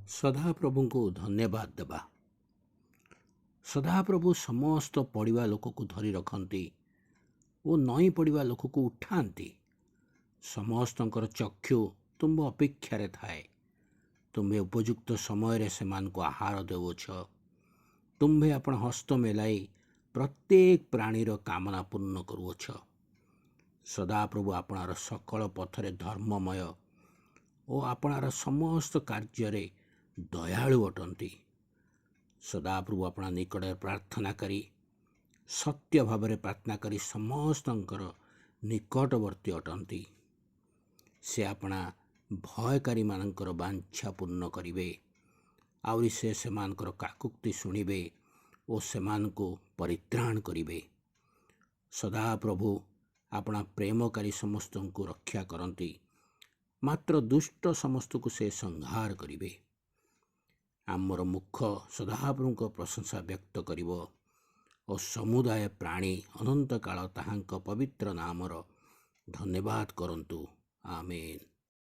सदाप्रभु को धन्यवाद देवा। सदाप्रभु समस्त पढ़ा लोक को धरी रखती और नई पढ़ा लोक को उठाती। समस्त चक्षु तुम्हें अपेक्षा थाए। तुम्हें उपयुक्त समय से आहार देवछ। तुम्हें आपण हस्त मेलाई प्रत्येक प्राणीर कामना पूर्ण करुछ। सदाप्रभु आपणार सकल पथरे धर्ममय और आपणार समस्त कार्य दयालु अटंती। सदाप्रभु अपना निकट प्रार्थना करी सत्य भाव प्रार्थना करी समस्त निकटवर्ती अटंती। से अपना भयकारी मानकर वांछा पूर्ण करिवे। आउरी से सेमानकर काकुक्ति शुणिबे और सेमान को परित्राण करिवे। सदाप्रभु अपना प्रेमकारी समस्त को रक्षा करती। मात्र दुष्ट समस्त को से संहार करिवे। आमर मुख सदाप्रभु प्रशंसा व्यक्त करिवो और समुदाय प्राणी अनंत काल ताहांक पवित्र नामर धन्यवाद करंतु। आमेन।